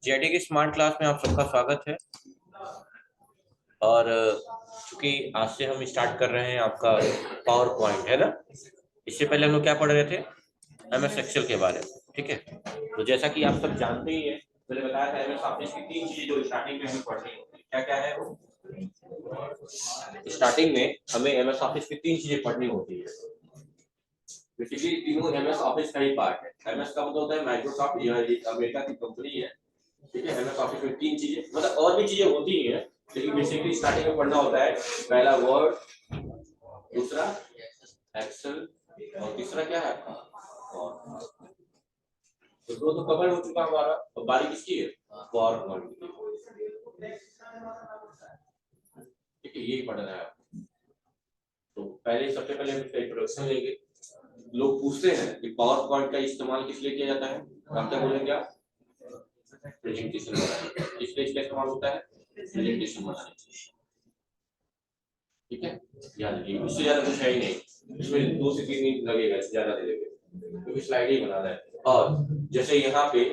JD की smart class में आप सबका स्वागत है। और चूंकि आज से हम स्टार्ट कर रहे हैं आपका पावर पॉइंट है ना। इससे पहले हम लोग क्या पढ़ रहे थे, एमएस एक्सेल के बारे में। ठीक है, तो जैसा कि आप सब जानते ही हैं, मैंने बताया था एमएस ऑफिस की तीन चीजें जो स्टार्टिंग में हमें पढ़नी होती है। क्या क्या है वो? स्टार्टिंग में हमें एमएस ऑफिस की तीन चीजें पढ़नी होती है। बेसिकली तीनों एमएस ऑफिस का ही पार्ट है। एमएस का मतलब होता है माइक्रोसॉफ्ट, यह अमेरिका की कंपनी है। ठीक है, एमएस ऑफिस में तीन चीजें, मतलब और भी चीजें होती ही हैं, लेकिन बेसिकली स्टार्टिंग में पढ़ना होता है पहला वर्ड, दूसरा एक्सेल, और तीसरा क्या है आपका और। तो दो तो कवर हो चुका हमारा, और बारी किसकी है? पावर पॉइंट की। ठीक है, यही पढ़ना है आपको। तो पहले सबसे पहले हम इसका इंट्रोडक्शन लेंगे। लोग पूछते हैं कि पावर पॉइंट का इस्तेमाल किस लिए किया जाता है, आप क्या बोलेंगे? आप प्रेजेंटेशन बनाने, किस लिए इसका इस्तेमाल होता है? प्रेजेंटेशन बनाने। ठीक है, याद रखिए, इससे ज्यादा कुछ है ही नहीं। इसमें 2 से 3 मिनट लगेगा, इससे ज्यादा नहीं लगेगा, क्योंकि स्लाइड ही बनाना है। और जैसे यहाँ पे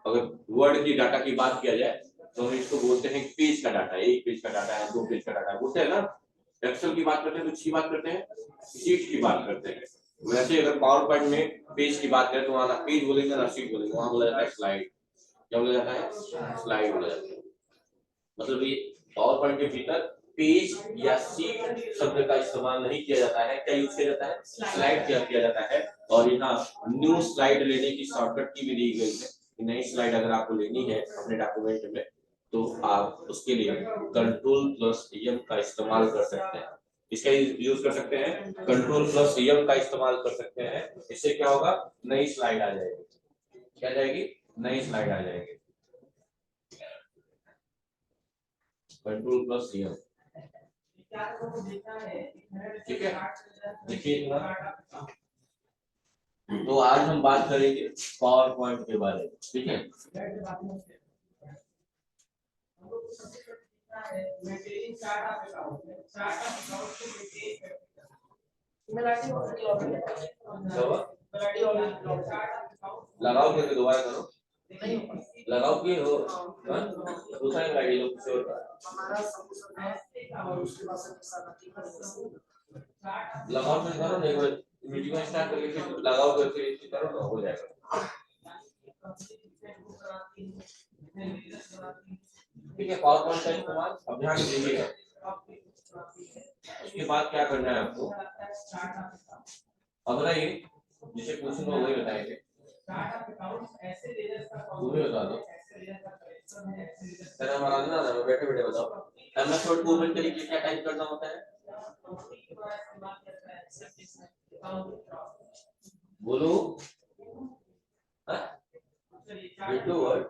अगर वर्ड की डाटा की बात किया जाए तो हम इसको बोलते हैं पेज का डाटा। एक पेज का डाटा है, 2 पेज का डाटा है, बोलते हैं ना। एक्सेल की बात करते हैं तो किसकी बात करते हैं? शीट की बात करते हैं। वैसे अगर पावर पॉइंट में पेज की बात करें तो वहां ना पेज बोलेंगे ना शीट बोलेंगे, वहां बोला जाता है स्लाइड। क्या बोला जाता है? स्लाइड बोला जाता है। मतलब ये पावर पॉइंट के भीतर पेज या शीट शब्द का इस्तेमाल नहीं किया जाता है। क्या यूज किया जाता है? स्लाइड किया जाता है। और यहाँ न्यू स्लाइड लेने की शॉर्टकट की भी दी गई है। नई स्लाइड अगर आपको लेनी है अपने डॉक्यूमेंट में तो आप उसके लिए कंट्रोल प्लस एम का इस्तेमाल कर सकते हैं। इसका यूज कर सकते हैं, कंट्रोल प्लस एम का इस्तेमाल कर सकते हैं। इससे क्या होगा? नई स्लाइड आ जाएगी। क्या जाएगी? नई स्लाइड आ जाएगी। Control plus M. ठीक है, देखिए तो आज हम बात करेंगे पावर पॉइंट के बारे में। ठीक है, लगाओ करके दोबारा करो। लगाओ कि हो दूसरा गाड़ी लो कुछ और लगाओ फिर करो, नहीं वो वीडियो स्टार्ट करके फिर लगाओ करके करो तो हो जाएगा। ठीक है, पावर पॉइंट का इस्तेमाल अब ध्यान दीजिएगा। उसके बाद क्या करना है आपको, अब बताइए जिसे पूछूंगा वही बताएंगे। तुम्हें बता दो तेरा हमारा ना बैठे बैठे बताओ। एमएस वर्ड को ओपन करने के लिए क्या टाइप करना होता है? बोलो। विंडो वर्ड,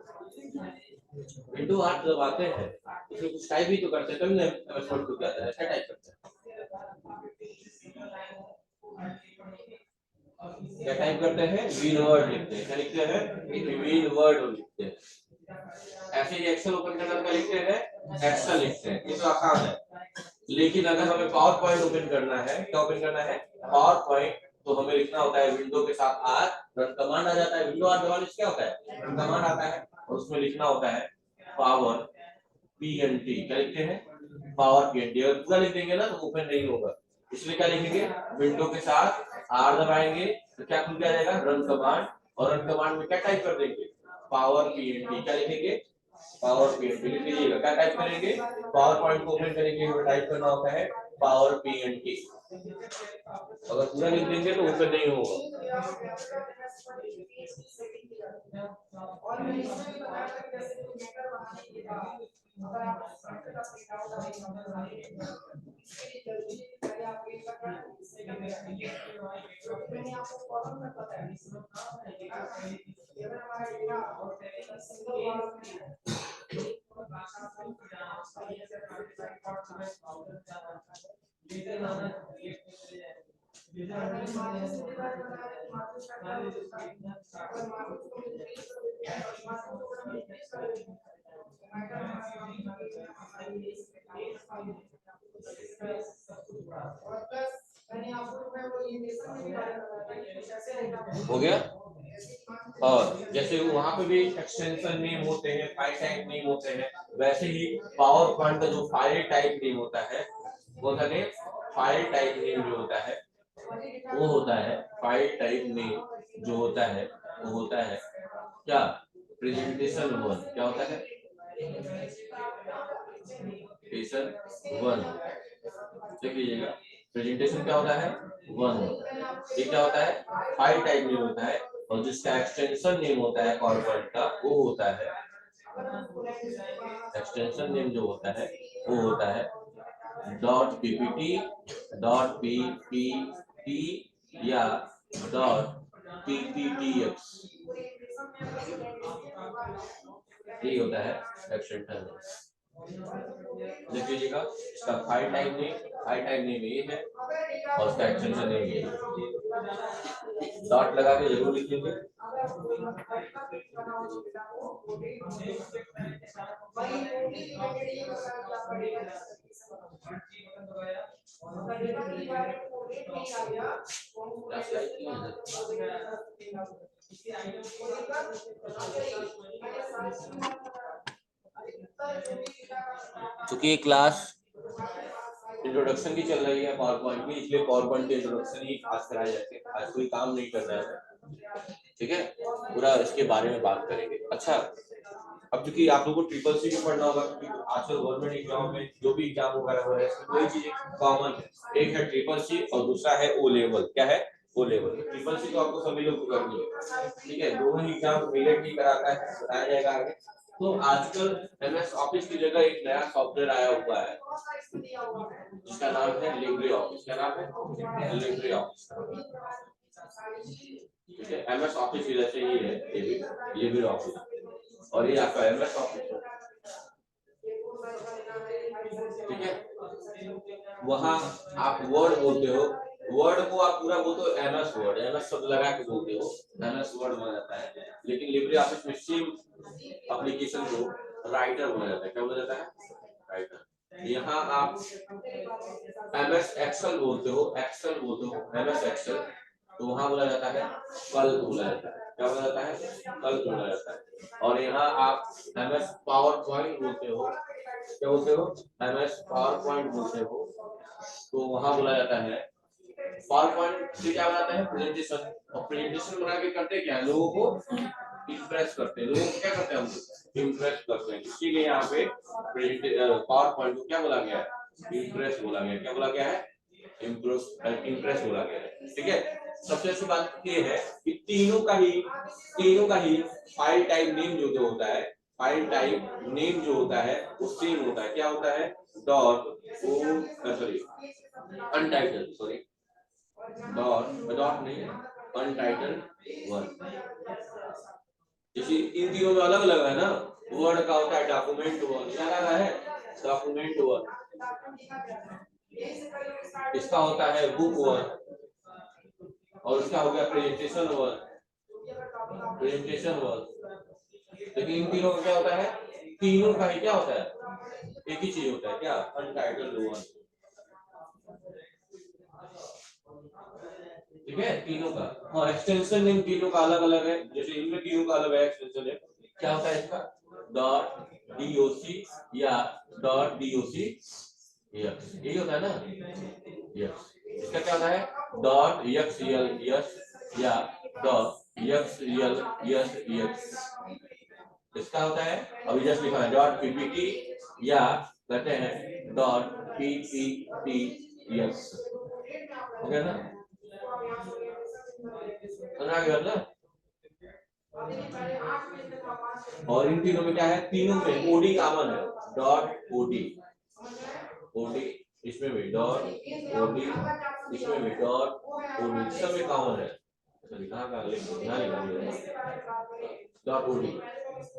विंडो आप जब आते हैं इसमें कुछ टाइप भी तो करते हैं, तभी ना एमएस वर्ड को क्या टाइप करते हैं? क्या टाइप करते हैं? विन वर्ड लिखते हैं। क्या लिखते हैं? विन वर्ड लिखते हैं। ऐसे ही एक्सेल ओपन करना क्या लिखते हैं? एक्सेल लिखते हैं। ये तो आसान है। लेकिन अगर हमें पावर पॉइंट ओपन करना है, क्या ओपन करना है? पावर पॉइंट, तो हमें लिखना होता है विंडो के साथ आर, रन कमांड आ जाता है। विंडो आर दबाने से क्या होता है? रन कमांड आता है, और उसमें लिखना होता है पावर पीएनटी। क्या लिखते हैं? Power PNT. अगर पूरा लिख देंगे ना तो ओपन नहीं होगा, इसलिए क्या लिखेंगे? विंडो के साथ आर दबाएंगे तो क्या खुल जाएगा? Run command. और रन कमांड में क्या टाइप कर देंगे? Power PNT. क्या लिखेंगे? पावर पीएनटी लिख लीजिएगा। क्या टाइप करेंगे? पावर पॉइंट को ओपन करेंगे तो टाइप करना होता है पावर पीएनटी। अगर पूरा लिख देंगे तो ओपन नहीं होगा। हो गया? और जैसे वहां पे भी एक्सटेंशन नेम होते हैं, फाइल टाइप नेम होते हैं, वैसे ही पावर पॉइंट का जो फाइल टाइप नेम होता है वो होता है फाइल टाइप नेम जो होता है वो होता है फाइल टाइप नेम जो होता है वो होता है क्या प्रेजेंटेशन वन। क्या होता है प्रेजेंटेशन वन। देख लीजिएगा प्रेजेंटेशन क्या होता है वन। ये क्या होता है फाइल टाइप नेम होता है और जिसका एक्सटेंशन नेम होता है पावर पॉइंट का वो होता है एक्सटेंशन नेम जो होता है वो होता है डॉट पीपीटी डॉट पीपीटी या डॉट पीपीटीएक्स। ये होता है एक्सटेंशन नेम। देख लीजिएगा इसका फाइल टाइप नेम ये है और उसका एक्सटेंशन नेम ये है। डॉट लगा के जरूर लिखेंगे। चूंकि ये क्लास इंट्रोडक्शन की चल रही है पावर पॉइंट की, इसलिए पावर पॉइंट के इंट्रोडक्शन ही आज कराए जाते हैं। आज कोई काम नहीं करना है, ठीक है, पूरा इसके बारे में बात करेंगे। अच्छा, अब चूंकि आप लोगों को ट्रिपल सी भी पढ़ना होगा क्योंकि आजकल गवर्नमेंट एग्जाम में जो भी एग्जाम वगैरह हो रहा है इसमें वही चीजें कॉमन है। एक है ट्रिपल सी और दूसरा है ओ लेवल। क्या है ओ लेवल। ट्रिपल सी तो आपको सभी लोग को करनी है, ठीक है, दोनों ही एग्जाम रिलेट ही कराता है, बताया जाएगा आगे। तो आजकल एमएस ऑफिस की जगह एक नया सॉफ्टवेयर आया हुआ है जिसका नाम है लिब्रे ऑफिस। क्या नाम है लिब्रे ऑफिस, ठीक है। एमएस ऑफिस जैसे ही है ये भी लिब्रे ऑफिस और ये आपका एमएस ऑफिस, ठीक है। वहां आप वर्ड बोलते हो, वर्ड को आप पूरा बोलते हो एमएस वर्ड, एमएस शब्द लगा के बोलते हो, एमएस वर्ड बना जाता है। लेकिन लिब्रे ऑफिस में सेम एप्लीकेशन को राइटर बोला जाता है। क्या बोला जाता है राइटर। यहाँ आप एमएस एक्सेल बोलते हो, एक्सेल बोलते हो एमएस एक्सेल, तो वहां बोला जाता है कल बोला जाता है। क्या बोला जाता है कल बोला जाता है। और यहाँ आप एमएस पावर पॉइंट बोलते हो, क्या बोलते हो एमएस पावर पॉइंट बोलते हो, तो वहां बोला जाता है पावर पॉइंट से क्या बनाता है प्रेजेंटेशन। और प्रेजेंटेशन बना के करते क्या है लोगों को इम्प्रेस करते हैं। लोगों को क्या करते हैं हम इम्प्रेस करते हैं, इसीलिए यहाँ पे पावर पॉइंट को क्या बोला गया है इम्प्रेस बोला गया। क्या बोला गया है इम्प्रेस बोला गया है, ठीक है। सबसे अच्छी बात ये है कि तीनों का ही फाइल टाइप नेम जो होता है, फाइल टाइप नेम जो होता है वो सेम होता है। क्या होता है dot O sorry untitled sorry dot नहीं है अनटाइटल वन। जैसे इन तीनों में अलग अलग है ना, वर्ड का होता है डॉक्यूमेंट वन, क्या लगा है डॉक्यूमेंट वन, इसका होता है बुक वन और इसका हो गया प्रेजेंटेशन वन, प्रेजेंटेशन वन। लेकिन इन तीनों का क्या होता है तीनों का ही क्या होता है एक ही चीज होता है क्या अनटाइटल्ड वन, ठीक है तीनों का। हाँ एक्सटेंशन नेम तीनों का अलग अलग है, जैसे इनमें तीनों का अलग है एक्सटेंशन नेम। क्या होता है इसका डॉट डीओसी या डॉट डीओसी यस, यही होता है ना यस। इसका क्या होता है डॉट एक्सएल यस या डॉट एक्सएल यस यस, इसका होता है अभी जस्ट लिखा है डॉट पीपीटी या कहते हैं डॉट पीपीटी यस, हो गया ना बना गया ना। और इन तीनों में क्या है तीनों में ओडी कॉमन है डॉट ओडी ओडी, इसमें भी डॉट ओडी, इसमें भी डॉट ओडी, सब में कॉमन है। चलिए कहाँ डॉट ओडी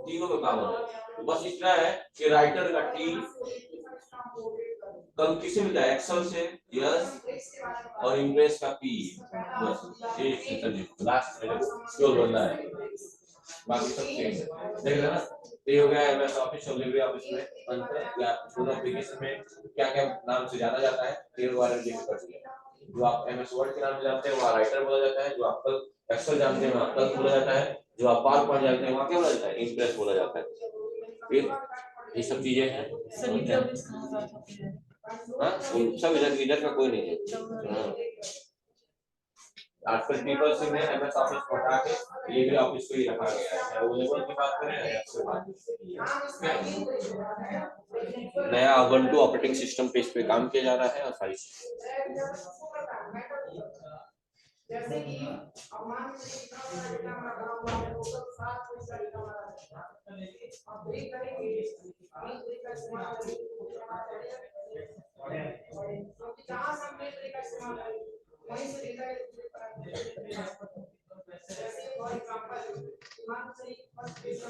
तीनों में कॉमन है। बस इतना है कि राइटर का टी कम किसी में एक्सेल से यस और इम्प्रेस का पी, बस ये चलिए लास्ट में स्क्रॉल करना है, बाकी सब सेम है। देख रहे ना ये हो गया एमएस ऑफिस और लिब्रे ऑफिस में अंतर या दोनों एप्लीकेशन में क्या क्या नाम से जाना जाता है ये बारे में कर दिया। जो आप MS वर्ड के नाम से जानते हैं वहाँ राइटर बोला जाता है, जो आप एक्सेल जानते हैं वहाँ कल बोला जाता है, जो आप पावर पॉइंट जानते हैं वहाँ क्या बोला जाता है, इंप्रेस बोला जाता है। फिर ये सब चीजें हैं। हाँ सब इधर का कोई नहीं है। आजकल पीपल से में MS ऑफिस को हटा के ये भी ऑफिस को ही रखा गया है। वो लेवल की बात करें या एक्सेल बात नया Ubuntu ऑपरेटिंग सिस्टम पे इस पे काम किया जा रहा है और सारी जैसे कि मान वहीं से डेटा जैसे फॉर एग्जांपल मान से फर्स्ट पेज का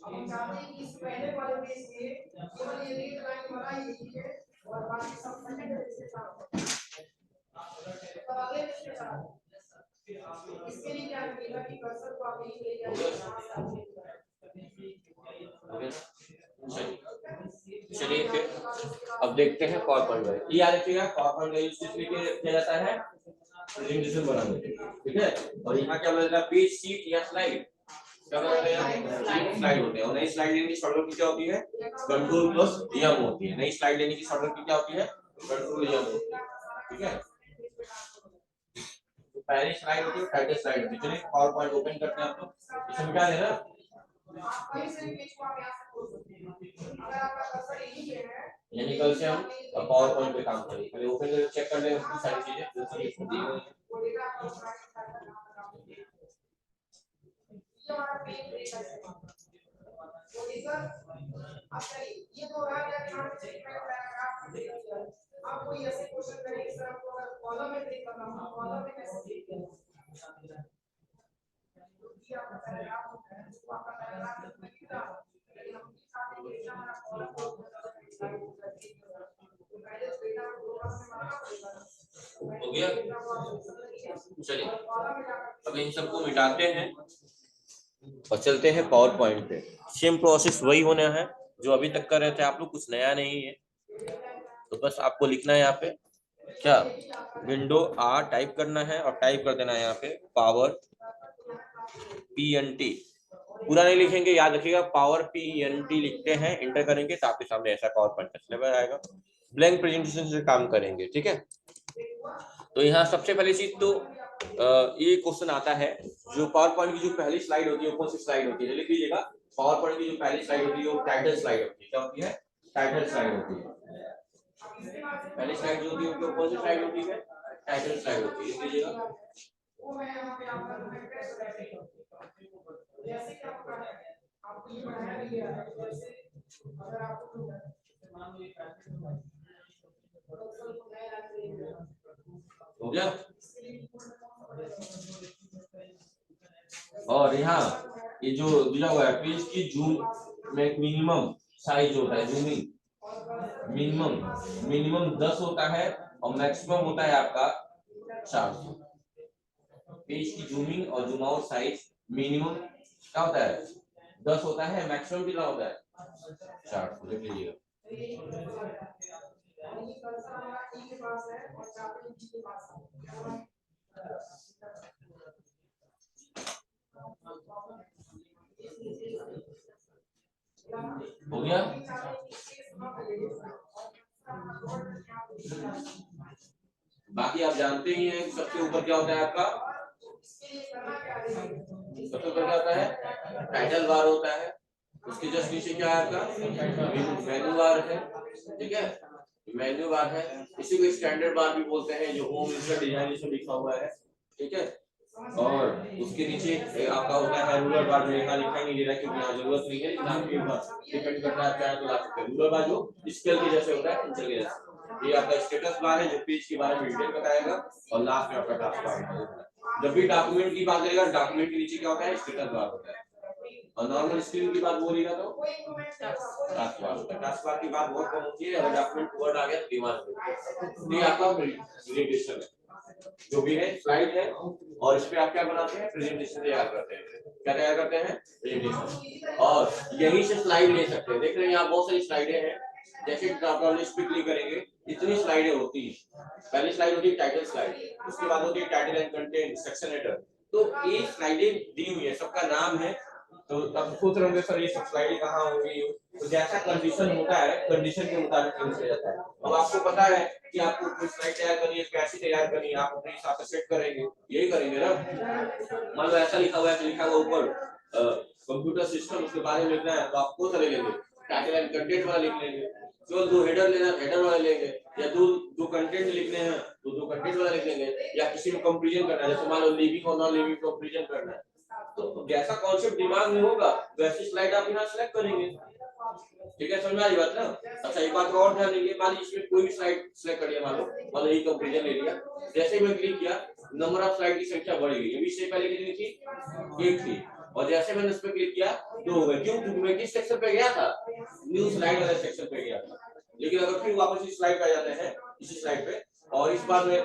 हम चाहते हैं कि इस पहले वाले पेज में केवल ये रीड लाइन वाला ही लिखिए और बाकी सब सेकंड पेज के साथ तो अगले पेज के साथ इसके लिए क्या करिएगा कि कर्सर को आप यहीं ले जाइए। चलिए फिर अब देखते हैं पावर पॉइंट में। ये याद रखिएगा पावर पॉइंट का यूज किया जाता है प्रेजेंटेशन बनाने के लिए, ठीक है। और यहाँ क्या बोला जाता है, पेज, शीट या स्लाइड, क्या बोला जाता है, स्लाइड होते हैं। और नई स्लाइड लेने की शॉर्टकट की क्या होती है, कंट्रोल प्लस यम होती है। नई स्लाइड लेने की शॉर्टकट की क्या होती है, कंट्रोल यम होती है, ठीक है। तो पहली स्लाइड होती है टाइटल स्लाइड होती है। चलिए पावर पॉइंट ओपन करते हैं। आप लोग इसमें क्या देना, यानी कल से हम पावर पॉइंट पे काम करेंगे। पहले ओपन करके चेक कर लें उसकी सारी चीजें जो दी गई हैं। ये तो रहा यार, आप कोई ऐसे क्वेश्चन करें सर आपको अगर कॉलम में ब्रेक करना हो, कॉलम में कैसे ब्रेक करें, ये आपका पैराग्राफ होता है, वो आपका पैराग्राफ में लिखा है, लेकिन हम के साथ एक हमारा कॉलम को हो गया। चलिए अब इन सबको मिटाते हैं और चलते हैं पावर पॉइंट पे। सेम प्रोसेस वही होना है जो अभी तक कर रहे थे आप लोग, कुछ नया नहीं है। तो बस आपको लिखना है यहाँ पे क्या, विंडो R टाइप करना है और टाइप कर देना है यहाँ पे पावर PNT। पूरा नहीं लिखेंगे, याद रखिएगा पावर PNT लिखते हैं, इंटर करेंगे तो आपके सामने ऐसा पावर पॉइंट सिलेबस आएगा। ब्लैंक प्रेजेंटेशन से काम करेंगे, ठीक है। तो यहाँ सबसे पहली चीज तो ये क्वेश्चन आता है, जो पावर पॉइंट की जो पहली स्लाइड होती है, कौन सी स्लाइड होती है, लिख लीजिएगा। पावर पॉइंट की जो पहली स्लाइड होती है वो टाइटल स्लाइड होती है। क्या होती है, टाइटल स्लाइड होती है। पहली स्लाइड जो होती है वो कौन सी स्लाइड होती है, टाइटल स्लाइड होती है, लिख लीजिएगा। जैसे कि आपको ये बनाया गया है, जैसे अगर आपको हो गया। और यहाँ ये जो दिया हुआ है पेज की जूम में मिनिमम साइज होता है, जूमिंग मिनिमम 10 होता है और मैक्सिमम होता है आपका 400। पेज की जूमिंग और जूम आउट साइज मिनिमम क्या होता है, 10 होता है, मैक्सिमम कितना होता है 400। लिख लीजिएगा। हो गया। बाकी आप जानते ही हैं सबसे ऊपर क्या होता है आपका, सबसे ऊपर क्या होता है, टाइटल बार होता है। उसके जस्ट नीचे क्या है आपका, मेन्यू बार है, ठीक है, मेन्यू बार है। इसी को स्टैंडर्ड बार भी बोलते हैं, जो होम इंसर्ट डिजाइन इसमें लिखा हुआ है, ठीक है। और उसके नीचे आपका होता है रूलर बार, जो यहाँ लिखा नहीं दे रहा क्योंकि यहाँ जरूरत नहीं है, लेकिन आपके ऊपर डिपेंड करता है, चाहे तो ला सकते हैं। रूलर बार जो स्केल के जैसे होता है, इंचर के जैसे। ये आपका स्टेटस बार है जो पेज के बारे में डिटेल बताएगा, और लास्ट में आपका टास्क बार होता है। जब भी डॉक्यूमेंट की बात करेगा, डॉक्यूमेंट के नीचे क्या होता है, स्टेटस बार होता है। और नॉर्मल स्क्रीन की बात बोलिएगा तो टास्क बार होता है। टास्क बार की बात बहुत कम होती है, अगर डॉक्यूमेंट वर्ड आ गया तो दिमाग में ये आपका प्रेजेंटेशन है। जो भी है स्लाइड है, और इस पे आप क्या बनाते हैं, प्रेजेंटेशन तैयार करते हैं। क्या तैयार करते हैं, प्रेजेंटेशन। और यही से स्लाइड ले सकते हैं। देख रहे हैं यहाँ बहुत सारी स्लाइडें हैं। जैसे आप इस पे क्लिक करेंगे, इतनी स्लाइडें होती है। पहली स्लाइड होती है टाइटल स्लाइड, उसके बाद होती है title and content, section header. तो ये स्लाइडें दी हुई है, सबका नाम है। तो अब सोच रहे होंगे सर ये सब स्लाइडें कहाँ होंगी। तो जैसा कंडीशन होता है, कंडीशन के मुताबिक यूज किया जाता है। अब आपको पता है कि आपको कोई स्लाइड तैयार करनी है, कैसे तैयार करनी है, आप अपने हिसाब से सेट करेंगे, यही करेंगे ना। मान लो ऐसा लिखा हुआ है, लिखा हुआ ऊपर कंप्यूटर सिस्टम, उसके बारे में लिखना है, तो आप कौन सा ले लेंगे, टाइटल एंड कंटेंट वाला लिख लेंगे। केवल दो हेडर लेना, हेडर वाला लेंगे, या दो कंटेंट लिखने हैं तो दो कंटेंट वाला लिख लेंगे, या किसी में कंपैरिजन करना है, जैसे मान लो लिविंग और नॉन लिविंग कंपैरिजन करना है। तो जैसा कॉन्सेप्ट दिमाग में होगा वैसी स्लाइड आप यहाँ सेलेक्ट करेंगे। ठीक है, समझ में आ रही बात ना। अच्छा एक बात और ध्यान देंगे, मान लीजिए इसमें कोई भी स्लाइड सेलेक्ट कर लिया, मान लो यही कंपैरिजन ले लिया, जैसे ही मैं क्लिक किया नंबर ऑफ स्लाइड की संख्या बढ़ गई। अभी इससे पहले कितनी थी, 1 थी, और जैसे मैंने उस पर क्लिक किया 2 हो गए। क्यों, क्योंकि मैं किस सेक्शन पे गया था, न्यू स्लाइड वाले सेक्शन पे गया था। लेकिन अगर फिर वापस इस स्लाइड पे आ जाते हैं, इसी स्लाइड पे, और इस बार मैं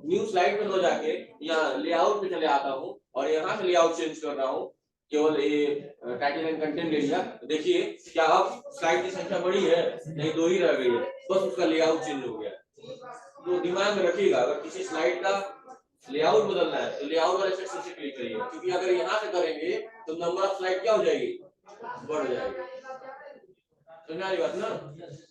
न्यू स्लाइड पे न जाके यहाँ लेआउट पे चले आता हूँ और यहाँ से लेआउट चेंज कर रहा हूँ, केवल ये टाइटल एंड कंटेंट ले लिया, देखिए क्या अब स्लाइड की संख्या बढ़ी है, नहीं 2 ही रह गई है, बस उसका लेआउट चेंज हो गया। तो दिमाग में रखिएगा, अगर किसी स्लाइड का लेआउट बदलना है तो लेआउट वाले सेक्शन से क्लिक करिए, क्योंकि अगर यहाँ से करेंगे तो नंबर ऑफ स्लाइड क्या हो जाएगी, बढ़ जाएगी। समझ आ रही बात ना।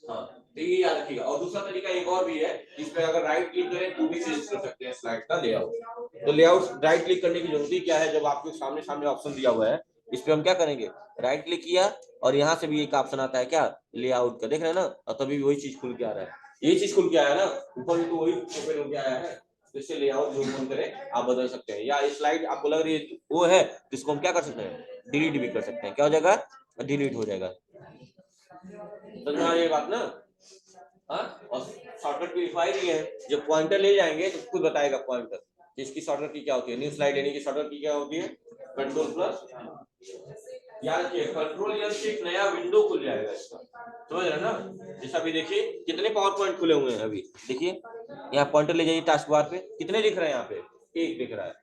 हाँ, तो ये याद रखिएगा। और दूसरा तरीका एक और भी है, इस पे अगर राइट क्लिक करें तो भी चेंज कर सकते हैं स्लाइड का लेआउट। तो लेआउट राइट क्लिक करने की जरूरत ही क्या है, जब आपके सामने सामने ऑप्शन दिया हुआ है, इस पे हम क्या करेंगे, राइट क्लिक किया और यहाँ से भी एक ऑप्शन आता है क्या, लेआउट का, देख रहे हैं ना, और तभी वही चीज खुल के आ रहा है, यही चीज खुल के आया ना, ऊपर भी तो वही ओपन हो के आया है। तो इससे लेआउट जो मन करे आप बदल सकते हैं, या स्लाइड आपको लग रही है वो है तो इसको हम क्या कर सकते हैं, डिलीट भी कर सकते हैं। क्या हो जाएगा, डिलीट हो जाएगा। समझ में आ रही है बात ना। हाँ, और शॉर्टकट की लिखवाई दी है, जब पॉइंटर ले जाएंगे तो खुद बताएगा पॉइंटर इसकी शॉर्टकट की क्या होती है। न्यू स्लाइड लेने की शॉर्टकट की क्या होती है, कंट्रोल प्लस, याद रखिए कंट्रोल एल से एक नया विंडो खुल जाएगा इसका, समझ रहे हैं ना। जैसा अभी देखिए कितने पावर पॉइंट खुले हुए हैं, अभी देखिए यहाँ पॉइंटर ले जाइए टास्क बार पे, कितने दिख रहे हैं, यहाँ पे 1 दिख रहा है,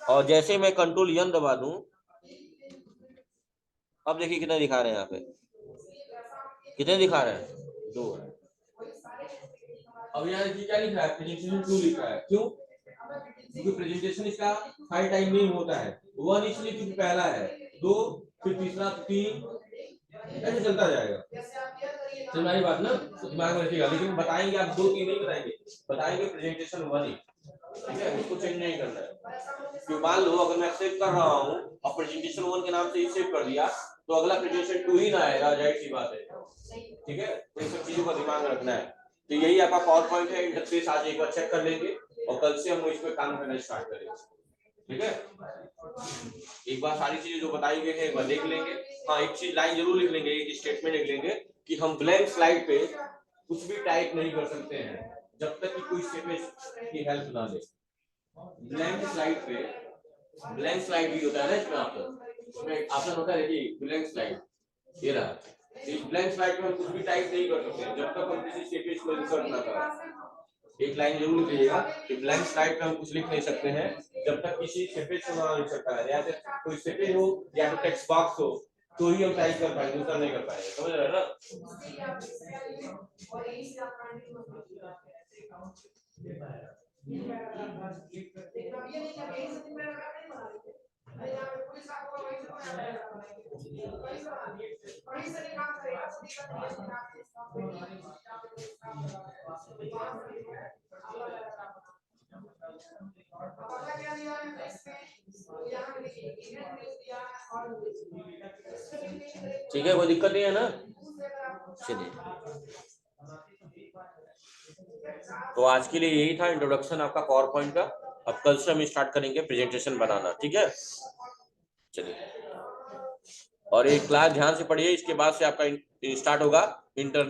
और जैसे मैं कंट्रोल एन दबा दूं, अब देखिए कितने दिखा रहे हैं, यहाँ पे कितने दिखा रहे हैं, 2 है। अब यहाँ देखिए क्या लिख रहा है, प्रेजेंटेशन 2 लिख रहा है, क्यों, क्योंकि प्रेजेंटेशन इसका 5 टाइम नहीं होता है, 1 इसलिए क्योंकि पहला है, 2 फिर तीसरा 3, ऐसे चलता जाएगा। समझ आई बात ना, तो दिमाग में रखिएगा। लेकिन बताएंगे आप 2 3 नहीं बताएंगे, बताएंगे प्रेजेंटेशन 1 ही, ठीक है, इसको चेंज नहीं करना है। क्यों, मान लो अगर मैं सेव कर रहा हूँ और प्रेजेंटेशन 1 के नाम से ही सेव कर दिया तो अगला प्रेजेंटेशन 2 ही ना आएगा, जाहिर सी बात है, ठीक है। तो इन सब चीजों का दिमाग रखना है। तो यही आपका पावर पॉइंट है, इंटरफेस आज एक बार चेक कर लेंगे और कल से हम इस पर काम करना स्टार्ट करेंगे, ठीक है। एक बार सारी चीजें जो बताई गई है एक बार देख लेंगे। हाँ, एक चीज लाइन जरूर लिख लेंगे, एक स्टेटमेंट लिख लेंगे कि हम ब्लैंक स्लाइड पे कुछ भी टाइप नहीं कर सकते हैं जब तक कि कोई स्टेटमेंट की हेल्प ना ले। ब्लैंक स्लाइड पे, ब्लैंक स्लाइड भी होता है ना इसमें, इसमें ऑप्शन होता है, देखिए ब्लैंक स्लाइड, ये रहा। इस ब्लैंक स्लाइड में हम कुछ भी टाइप नहीं कर सकते जब तक हम किसी स्टेटमेंट को इंसर्ट ना करें। एक लाइन जरूर लिख लीजिएगा कि ब्लैंक स्लाइड पे हम कुछ लिख नहीं सकते हैं जब तक किसी स्टेटमेंट को ना इंसर्ट करें, या फिर कोई स्टेटमेंट हो या तो टेक्स्ट बॉक्स हो तो ही हम टाइप कर पाएंगे, दूसरा नहीं कर पाएंगे। समझ रहे हैं ना। ठीक है, कोई दिक्कत नहीं है ना। चलिए, तो आज के लिए यही था इंट्रोडक्शन आपका पावर पॉइंट का। अब कल से हम स्टार्ट करेंगे प्रेजेंटेशन बनाना, ठीक है। चलिए, और एक क्लास ध्यान से पढ़िए, इसके बाद से आपका स्टार्ट होगा इंटर